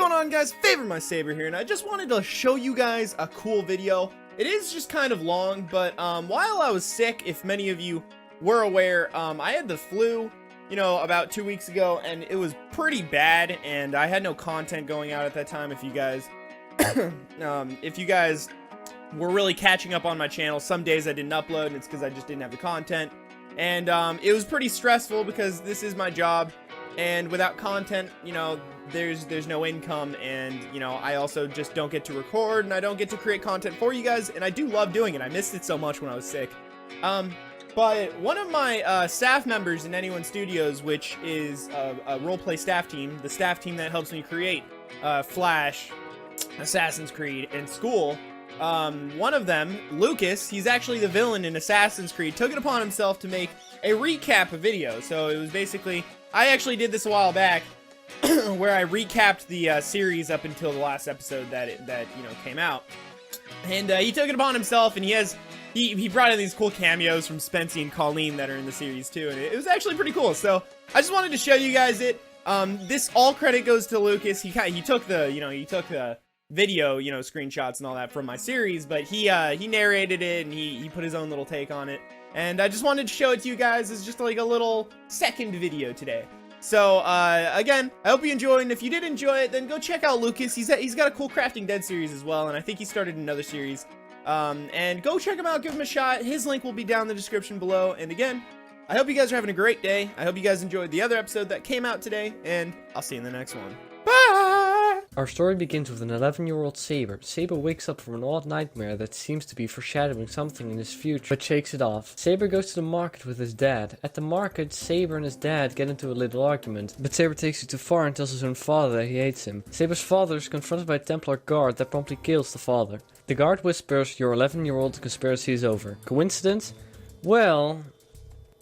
going on, guys? Favremysabre here, and I just wanted to show you guys a cool video. It is just kind of long, but while I was sick, if many of you were aware, I had the flu, you know, about 2 weeks ago, and it was pretty bad, and I had no content going out at that time. If you guys, if you guys were really catching up on my channel, some days I didn't upload, and it's because I just didn't have the content, and it was pretty stressful because this is my job, and without content, you know, there's no income, and you know, I also just don't get to record, and I don't get to create content for you guys, and I do love doing it. I missed it so much when I was sick. But one of my staff members in Anyone Studios, which is a roleplay staff team, the staff team that helps me create Flash, Assassin's Creed, and School, one of them, Lucas, he's actually the villain in Assassin's Creed, took it upon himself to make a recap video. So it was basically, I actually did this a while back, where I recapped the series up until the last episode that you know, came out, and he took it upon himself, and he brought in these cool cameos from Spency and Colleen that are in the series too, and it was actually pretty cool. So I just wanted to show you guys it. This all credit goes to Lucas. He took the video, you know, screenshots and all that from my series, but he narrated it, and he put his own little take on it, and I just wanted to show it to you guys as just like a little second video today. So, again, I hope you enjoyed, and if you did enjoy it, then go check out Lucas. He's got a cool Crafting Dead series as well, and I think he started another series. And go check him out, give him a shot. His link will be down in the description below. And again, I hope you guys are having a great day. I hope you guys enjoyed the other episode that came out today, and I'll see you in the next one. Bye! Our story begins with an 11-year-old Sabre. Sabre wakes up from an odd nightmare that seems to be foreshadowing something in his future, but shakes it off. Sabre goes to the market with his dad. At the market, Sabre and his dad get into a little argument, but Sabre takes it too far and tells his own father that he hates him. Sabre's father is confronted by a Templar guard that promptly kills the father. The guard whispers, "Your 11-year-old conspiracy is over." Coincidence? Well...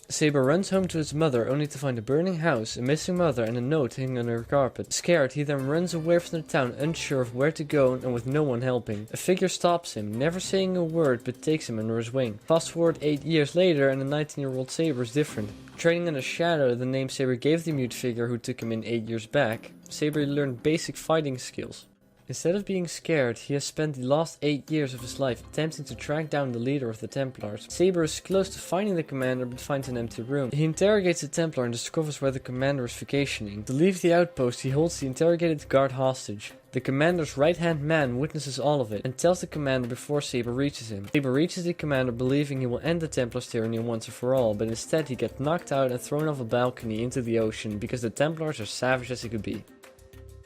Sabre runs home to his mother only to find a burning house, a missing mother, and a note hanging under her carpet. Scared, he then runs away from the town, unsure of where to go and with no one helping. A figure stops him, never saying a word, but takes him under his wing. Fast forward 8 years later, and the 19-year-old Sabre is different. Training in a shadow, the name Sabre gave the mute figure who took him in 8 years back, Sabre learned basic fighting skills. Instead of being scared, he has spent the last 8 years of his life attempting to track down the leader of the Templars. Sabre is close to finding the commander, but finds an empty room. He interrogates the Templar and discovers where the commander is vacationing. To leave the outpost, he holds the interrogated guard hostage. The commander's right-hand man witnesses all of it and tells the commander before Sabre reaches him. Sabre reaches the commander believing he will end the Templar's tyranny once and for all, but instead he gets knocked out and thrown off a balcony into the ocean because the Templars are savage as he could be.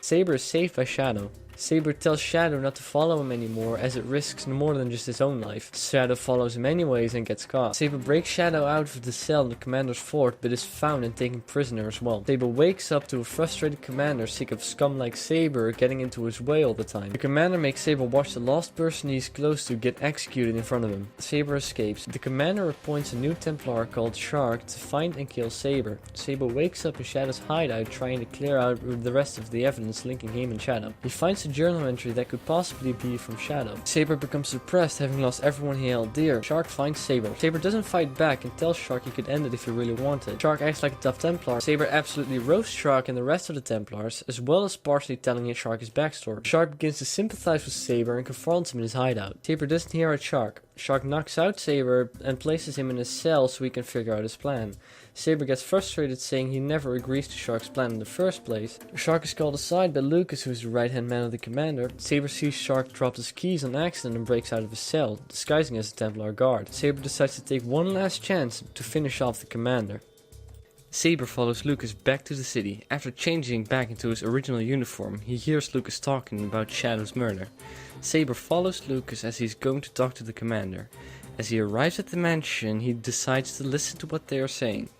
Sabre is saved by Shadow. Sabre tells Shadow not to follow him anymore as it risks more than just his own life. Shadow follows him anyways and gets caught. Sabre breaks Shadow out of the cell in the commander's fort, but is found and taken prisoner as well. Sabre wakes up to a frustrated commander sick of scum like Sabre getting into his way all the time. The commander makes Sabre watch the last person he's close to get executed in front of him. Sabre escapes. The commander appoints a new Templar called Shark to find and kill Sabre. Sabre wakes up in Shadow's hideout trying to clear out the rest of the evidence linking him and Shadow. He finds a journal entry that could possibly be from Shadow. Sabre becomes depressed, having lost everyone he held dear. Shark finds Sabre. Sabre doesn't fight back and tells Shark he could end it if he really wanted. Shark acts like a tough Templar. Sabre absolutely roasts Shark and the rest of the Templars, as well as partially telling Shark his backstory. Shark begins to sympathize with Sabre and confronts him in his hideout. Sabre doesn't hear at Shark. Shark knocks out Sabre and places him in a cell so he can figure out his plan. Sabre gets frustrated, saying he never agrees to Shark's plan in the first place. Shark is called aside by Lucas, who is the right-hand man of the commander. Sabre sees Shark drop his keys on accident and breaks out of his cell, disguising as a Templar guard. Sabre decides to take one last chance to finish off the commander. Sabre follows Lucas back to the city. After changing back into his original uniform, he hears Lucas talking about Shadow's murder. Sabre follows Lucas as he's going to talk to the commander. As he arrives at the mansion, he decides to listen to what they are saying.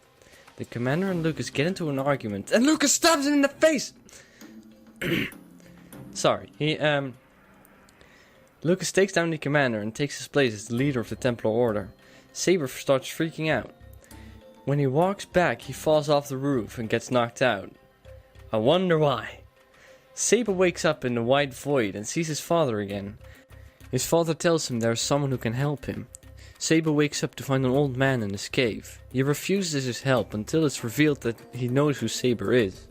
The commander and Lucas get into an argument, and Lucas stabs him in the face! Sorry, Lucas takes down the commander and takes his place as the leader of the Templar Order. Sabre starts freaking out. When he walks back, he falls off the roof and gets knocked out. I wonder why. Sabre wakes up in the white void and sees his father again. His father tells him there is someone who can help him. Sabre wakes up to find an old man in his cave. He refuses his help until it's revealed that he knows who Sabre is.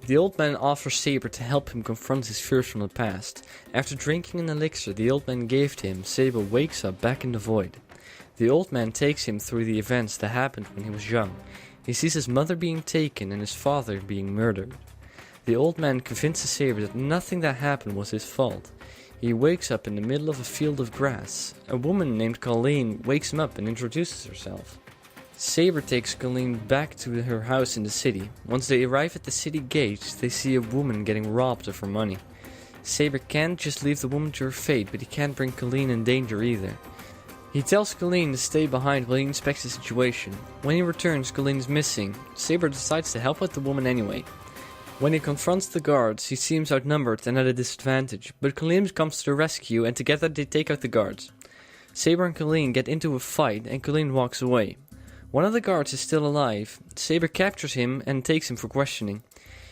The old man offers Sabre to help him confront his fears from the past. After drinking an elixir the old man gave to him, Sabre wakes up back in the void. The old man takes him through the events that happened when he was young. He sees his mother being taken and his father being murdered. The old man convinces Sabre that nothing that happened was his fault. He wakes up in the middle of a field of grass. A woman named Colleen wakes him up and introduces herself. Sabre takes Colleen back to her house in the city. Once they arrive at the city gates, they see a woman getting robbed of her money. Sabre can't just leave the woman to her fate, but he can't bring Colleen in danger either. He tells Colleen to stay behind while he inspects the situation. When he returns, Colleen is missing. Sabre decides to help out the woman anyway. When he confronts the guards, he seems outnumbered and at a disadvantage, but Colleen comes to the rescue and together they take out the guards. Sabre and Colleen get into a fight and Colleen walks away. One of the guards is still alive. Sabre captures him and takes him for questioning.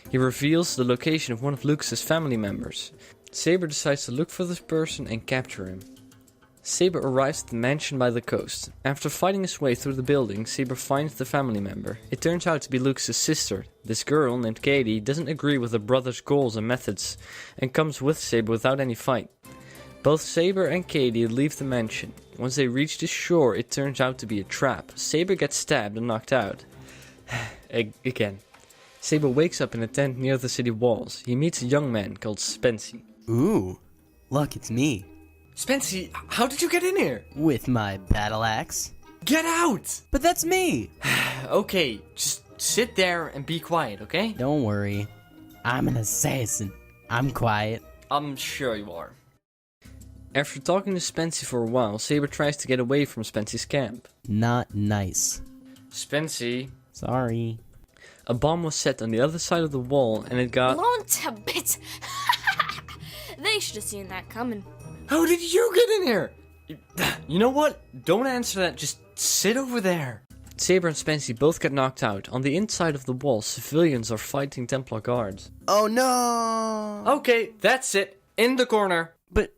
He reveals the location of one of Lucas's family members. Sabre decides to look for this person and capture him. Sabre arrives at the mansion by the coast. After fighting his way through the building, Sabre finds the family member. It turns out to be Lucas's sister. This girl, named Katie, doesn't agree with her brother's goals and methods, and comes with Sabre without any fight. Both Sabre and Katie leave the mansion. Once they reach the shore, it turns out to be a trap. Sabre gets stabbed and knocked out. Again. Sabre wakes up in a tent near the city walls. He meets a young man called Spency. Ooh, look, it's me. Spency, how did you get in here? With my battle axe. Get out! But that's me! Okay, just sit there and be quiet, okay? Don't worry. I'm an assassin. I'm quiet. I'm sure you are. After talking to Spency for a while, Sabre tries to get away from Spency's camp. Not nice. Spency. Sorry. A bomb was set on the other side of the wall and it got blown to bits. They should have seen that coming. How did you get in here? You know what? Don't answer that, just sit over there. Sabre and Spency both get knocked out. On the inside of the wall, civilians are fighting Templar guards. Oh no! Okay, that's it. In the corner. But...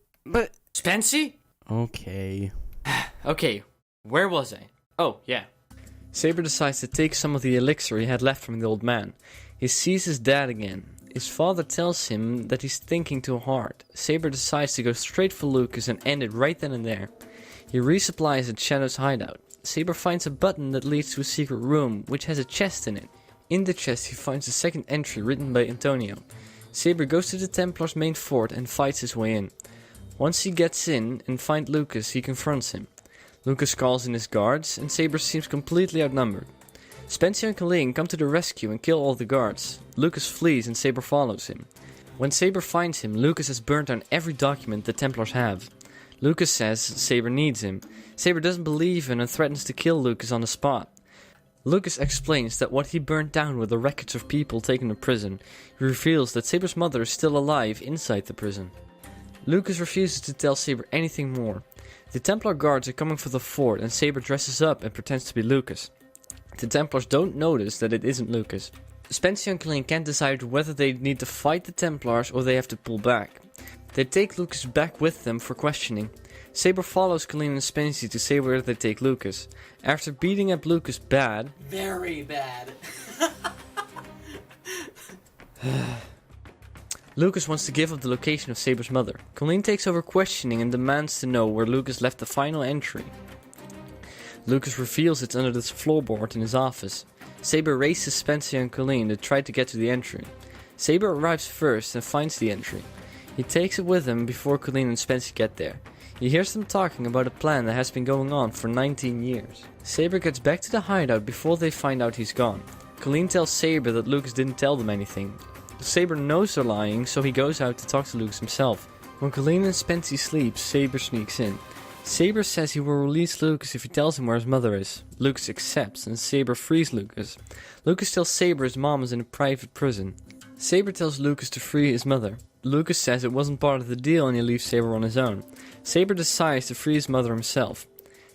Spency? Okay. Okay, where was I? Oh, yeah. Sabre decides to take some of the elixir he had left from the old man. He sees his dad again. His father tells him that he's thinking too hard. Sabre decides to go straight for Lucas and end it right then and there. He resupplies at Shadow's hideout. Sabre finds a button that leads to a secret room, which has a chest in it. In the chest he finds a second entry written by Antonio. Sabre goes to the Templars' main fort and fights his way in. Once he gets in and finds Lucas, he confronts him. Lucas calls in his guards, and Sabre seems completely outnumbered. Spencer and Colleen come to the rescue and kill all the guards. Lucas flees and Sabre follows him. When Sabre finds him, Lucas has burnt down every document the Templars have. Lucas says Sabre needs him. Sabre doesn't believe him and threatens to kill Lucas on the spot. Lucas explains that what he burnt down were the records of people taken to prison. He reveals that Sabre's mother is still alive inside the prison. Lucas refuses to tell Sabre anything more. The Templar guards are coming for the fort and Sabre dresses up and pretends to be Lucas. The Templars don't notice that it isn't Lucas. Spencer and Colleen can't decide whether they need to fight the Templars or they have to pull back. They take Lucas back with them for questioning. Sabre follows Colleen and Spencer to say where they take Lucas. After beating up Lucas bad... Very bad. Lucas wants to give up the location of Sabre's mother. Colleen takes over questioning and demands to know where Lucas left the final entry. Lucas reveals it's under this floorboard in his office. Sabre races Spencer and Colleen to try to get to the entry. Sabre arrives first and finds the entry. He takes it with him before Colleen and Spencer get there. He hears them talking about a plan that has been going on for 19 years. Sabre gets back to the hideout before they find out he's gone. Colleen tells Sabre that Lucas didn't tell them anything. Sabre knows they're lying, so he goes out to talk to Lucas himself. When Colleen and Spencer sleep, Sabre sneaks in. Sabre says he will release Lucas if he tells him where his mother is. Lucas accepts, and Sabre frees Lucas. Lucas tells Sabre his mom is in a private prison. Sabre tells Lucas to free his mother. Lucas says it wasn't part of the deal and he leaves Sabre on his own. Sabre decides to free his mother himself.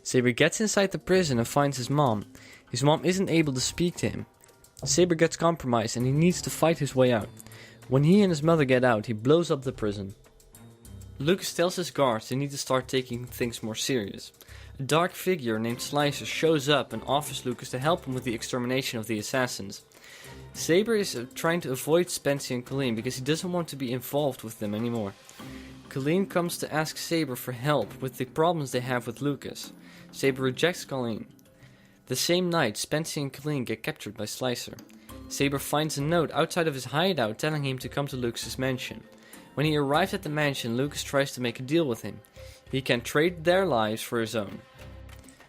Sabre gets inside the prison and finds his mom. His mom isn't able to speak to him. Sabre gets compromised and he needs to fight his way out. When he and his mother get out, he blows up the prison. Lucas tells his guards they need to start taking things more serious. A dark figure named Slicer shows up and offers Lucas to help him with the extermination of the assassins. Sabre is trying to avoid Spency and Colleen because he doesn't want to be involved with them anymore. Colleen comes to ask Sabre for help with the problems they have with Lucas. Sabre rejects Colleen. The same night, Spency and Colleen get captured by Slicer. Sabre finds a note outside of his hideout telling him to come to Lucas's mansion. When he arrives at the mansion, Lucas tries to make a deal with him. He can trade their lives for his own.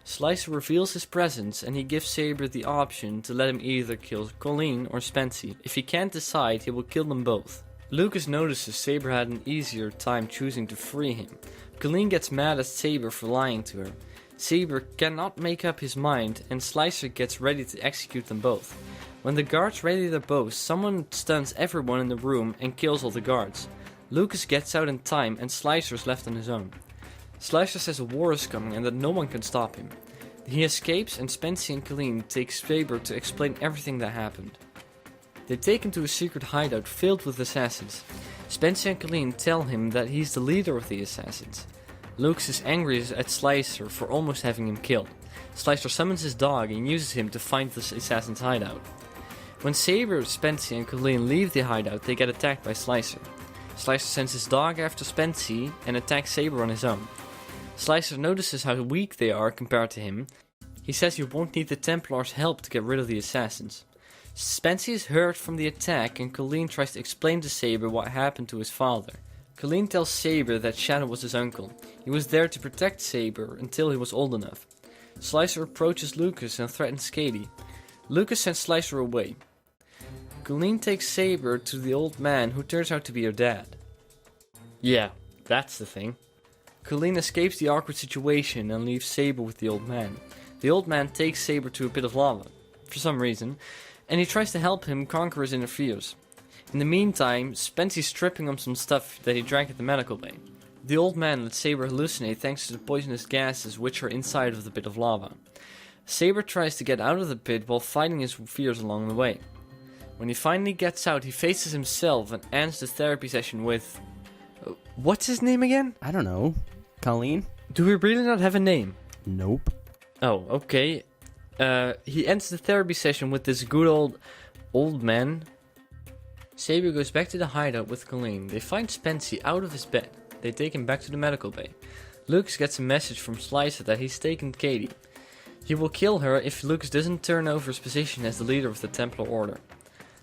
Slicer reveals his presence and he gives Sabre the option to let him either kill Colleen or Spency. If he can't decide, he will kill them both. Lucas notices Sabre had an easier time choosing to free him. Colleen gets mad at Sabre for lying to her. Sabre cannot make up his mind and Slicer gets ready to execute them both. When the guards ready their bows, someone stuns everyone in the room and kills all the guards. Lucas gets out in time and Slicer is left on his own. Slicer says a war is coming and that no one can stop him. He escapes and Spency and Colleen take Sabre to explain everything that happened. They take him to a secret hideout filled with assassins. Spency and Colleen tell him that he's the leader of the assassins. Lucas is angry at Slicer for almost having him killed. Slicer summons his dog and uses him to find the assassin's hideout. When Sabre, Spency and Colleen leave the hideout, they get attacked by Slicer. Slicer sends his dog after Spency and attacks Sabre on his own. Slicer notices how weak they are compared to him. He says he won't need the Templars' help to get rid of the assassins. Spency is hurt from the attack and Colleen tries to explain to Sabre what happened to his father. Colleen tells Sabre that Shadow was his uncle. He was there to protect Sabre until he was old enough. Slicer approaches Lucas and threatens Katie. Lucas sends Slicer away. Colleen takes Sabre to the old man who turns out to be her dad. Yeah, that's the thing. Colleen escapes the awkward situation and leaves Sabre with the old man. The old man takes Sabre to a pit of lava, for some reason, and he tries to help him conquer his inner fears. In the meantime, Spency's stripping him some stuff that he drank at the medical bay. The old man lets Sabre hallucinate thanks to the poisonous gases which are inside of the pit of lava. Sabre tries to get out of the pit while fighting his fears along the way. When he finally gets out, he faces himself and ends the therapy session with... what's his name again? I don't know. Colleen? Do we really not have a name? Nope. Oh, okay. He ends the therapy session with this good old man. Sabre goes back to the hideout with Colleen. They find Spency out of his bed. They take him back to the medical bay. Lucas gets a message from Slicer that he's taken Katie. He will kill her if Lucas doesn't turn over his position as the leader of the Templar Order.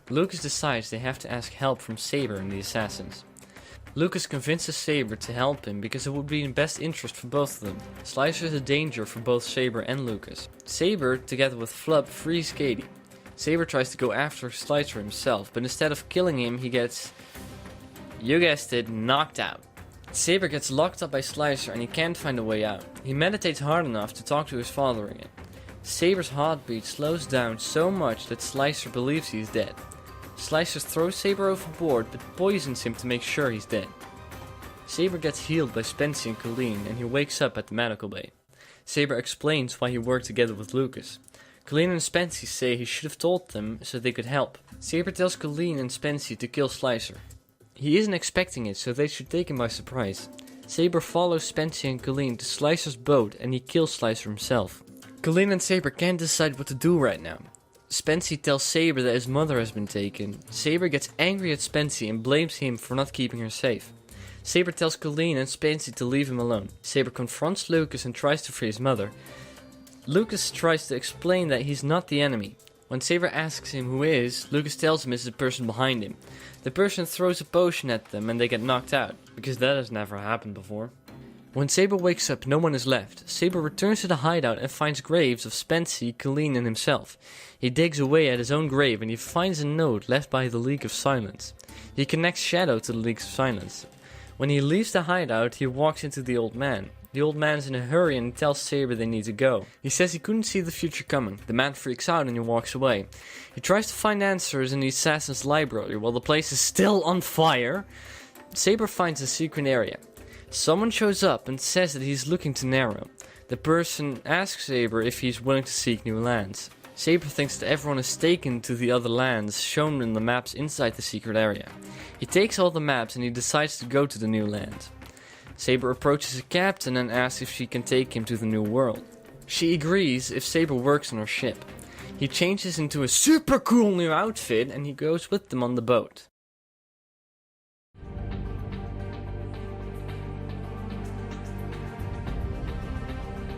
Lucas decides they have to ask help from Sabre and the assassins. Lucas convinces Sabre to help him because it would be in best interest for both of them. Slicer is a danger for both Sabre and Lucas. Sabre, together with Flub, frees Katie. Sabre tries to go after Slicer himself, but instead of killing him, he gets, you guessed it, knocked out. Sabre gets locked up by Slicer and he can't find a way out. He meditates hard enough to talk to his father again. Sabre's heartbeat slows down so much that Slicer believes he's dead. Slicer throws Sabre overboard but poisons him to make sure he's dead. Sabre gets healed by Spency and Colleen and he wakes up at the medical bay. Sabre explains why he worked together with Lucas. Colleen and Spency say he should have told them so they could help. Sabre tells Colleen and Spency to kill Slicer. He isn't expecting it, so they should take him by surprise. Sabre follows Spency and Colleen to Slicer's boat and he kills Slicer himself. Colleen and Sabre can't decide what to do right now. Spency tells Sabre that his mother has been taken. Sabre gets angry at Spency and blames him for not keeping her safe. Sabre tells Colleen and Spency to leave him alone. Sabre confronts Lucas and tries to free his mother. Lucas tries to explain that he's not the enemy. When Sabre asks him who is, Lucas tells him it's the person behind him. The person throws a potion at them and they get knocked out, because that has never happened before. When Sabre wakes up, no one is left. Sabre returns to the hideout and finds graves of Spency, Colleen and himself. He digs away at his own grave and he finds a note left by the League of Silence. He connects Shadow to the League of Silence. When he leaves the hideout, he walks into the old man. The old man is in a hurry and tells Sabre they need to go. He says he couldn't see the future coming. The man freaks out and he walks away. He tries to find answers in the assassin's library while the place is still on fire. Sabre finds a secret area. Someone shows up and says that he's looking to narrow. The person asks Sabre if he's willing to seek new lands. Sabre thinks that everyone is taken to the other lands shown in the maps inside the secret area. He takes all the maps and he decides to go to the new land. Sabre approaches the captain and asks if she can take him to the new world. She agrees if Sabre works on her ship. He changes into a super cool new outfit and he goes with them on the boat.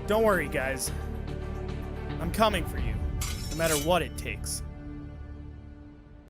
Don't worry, guys. I'm coming for you, no matter what it takes.